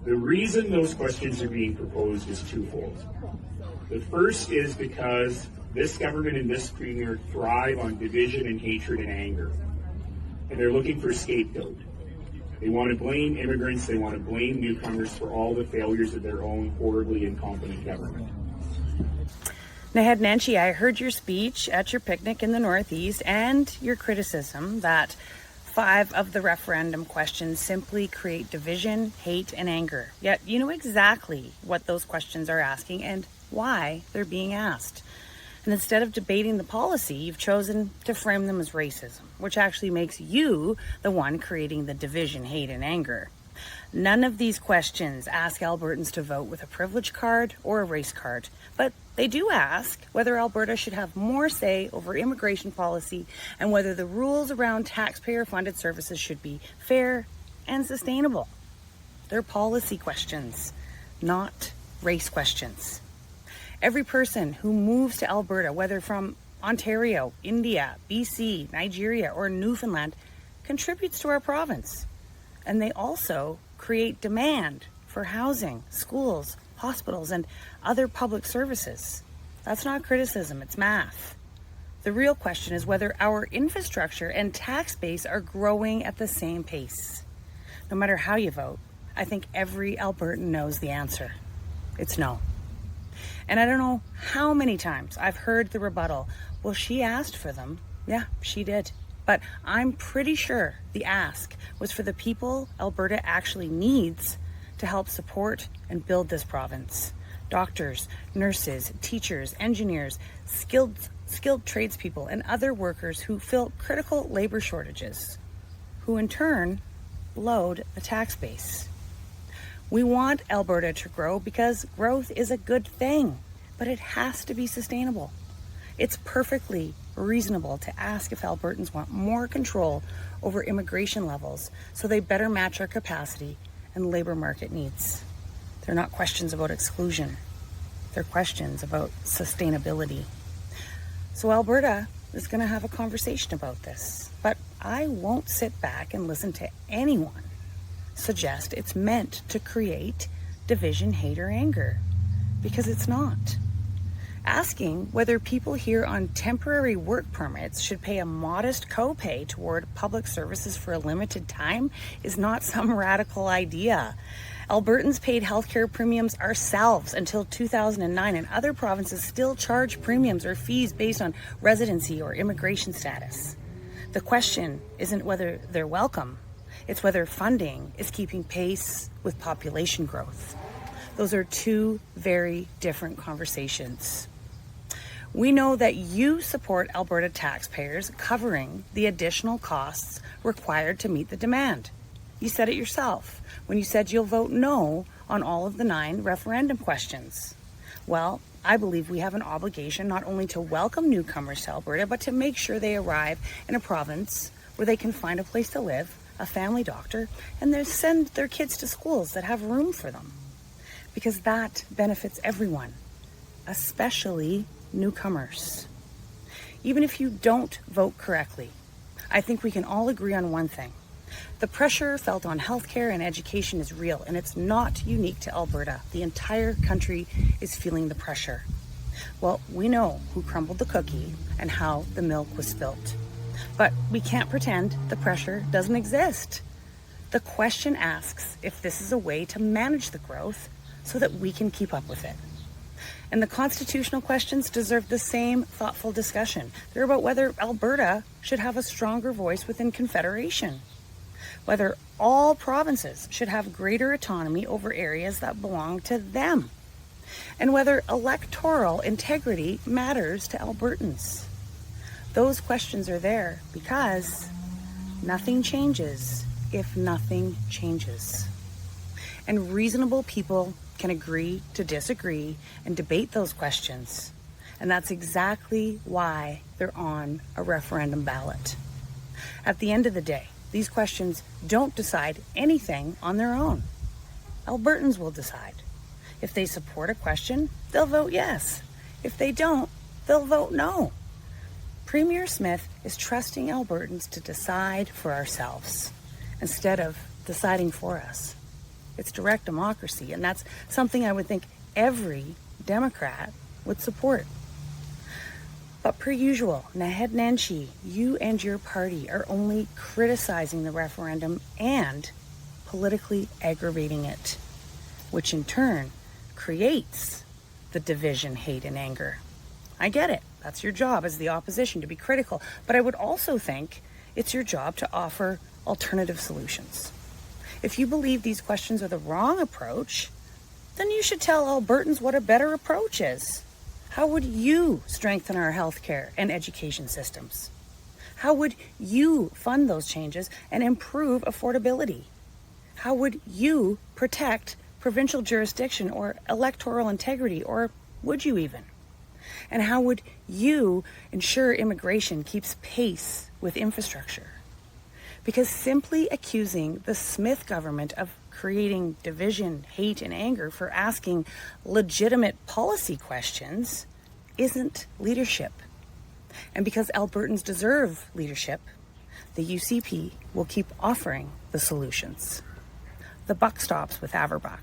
The reason those questions are being proposed is twofold. The first is because this government and this premier thrive on division and hatred and anger. And they're looking for a scapegoat. They want to blame immigrants, they want to blame newcomers for all the failures of their own horribly incompetent government. Naheed Nenshi, I heard your speech at your picnic in the Northeast and your criticism that 5 of the referendum questions simply create division, hate, and anger. Yet you know exactly what those questions are asking and why they're being asked. And instead of debating the policy, you've chosen to frame them as racism, which actually makes you the one creating the division, hate, and anger. None of these questions ask Albertans to vote with a privilege card or a race card, but they do ask whether Alberta should have more say over immigration policy and whether the rules around taxpayer-funded services should be fair and sustainable. They're policy questions, not race questions. Every person who moves to Alberta, whether from Ontario, India, BC, Nigeria, or Newfoundland, contributes to our province. And they also create demand for housing, schools, hospitals, and other public services. That's not criticism, it's math. The real question is whether our infrastructure and tax base are growing at the same pace. No matter how you vote, I think every Albertan knows the answer. It's no. And I don't know how many times I've heard the rebuttal, well, she asked for them. Yeah, she did. But I'm pretty sure the ask was for the people Alberta actually needs to help support and build this province. Doctors, nurses, teachers, engineers, skilled tradespeople, and other workers who fill critical labor shortages, who in turn load the tax base. We want Alberta to grow because growth is a good thing, but it has to be sustainable. It's perfectly reasonable to ask if Albertans want more control over immigration levels so they better match our capacity and labor market needs. They're not questions about exclusion. They're questions about sustainability. So Alberta is going to have a conversation about this, but I won't sit back and listen to anyone suggest it's meant to create division, hate, or anger, because it's not. Asking whether people here on temporary work permits should pay a modest copay toward public services for a limited time is not some radical idea. Albertans paid healthcare premiums ourselves until 2009, and other provinces still charge premiums or fees based on residency or immigration status. The question isn't whether they're welcome, it's whether funding is keeping pace with population growth. Those are two very different conversations. We know that you support Alberta taxpayers covering the additional costs required to meet the demand. You said it yourself when you said you'll vote no on all of the 9 referendum questions. Well, I believe we have an obligation not only to welcome newcomers to Alberta, but to make sure they arrive in a province where they can find a place to live, a family doctor, and they send their kids to schools that have room for them. Because that benefits everyone, especially newcomers. Even if you don't vote correctly, I think we can all agree on one thing. The pressure felt on healthcare and education is real, and it's not unique to Alberta. The entire country is feeling the pressure. Well, we know who crumbled the cookie and how the milk was spilt. But we can't pretend the pressure doesn't exist. The question asks if this is a way to manage the growth so that we can keep up with it. And the constitutional questions deserve the same thoughtful discussion. They're about whether Alberta should have a stronger voice within Confederation, whether all provinces should have greater autonomy over areas that belong to them, and whether electoral integrity matters to Albertans. Those questions are there because nothing changes if nothing changes. And reasonable people can agree to disagree and debate those questions. And that's exactly why they're on a referendum ballot. At the end of the day, these questions don't decide anything on their own. Albertans will decide. If they support a question, they'll vote yes. If they don't, they'll vote no. Premier Smith is trusting Albertans to decide for ourselves instead of deciding for us. It's direct democracy, and that's something I would think every Democrat would support. But per usual, Naheed Nenshi, you and your party are only criticizing the referendum and politically aggravating it, which in turn creates the division, hate, and anger. I get it. That's your job as the opposition, to be critical. But I would also think it's your job to offer alternative solutions. If you believe these questions are the wrong approach, then you should tell Albertans what a better approach is. How would you strengthen our healthcare and education systems? How would you fund those changes and improve affordability? How would you protect provincial jurisdiction or electoral integrity, or would you even? And how would you ensure immigration keeps pace with infrastructure? Because simply accusing the Smith government of creating division, hate, and anger for asking legitimate policy questions isn't leadership. And because Albertans deserve leadership, the UCP will keep offering the solutions. The buck stops with Averbukh.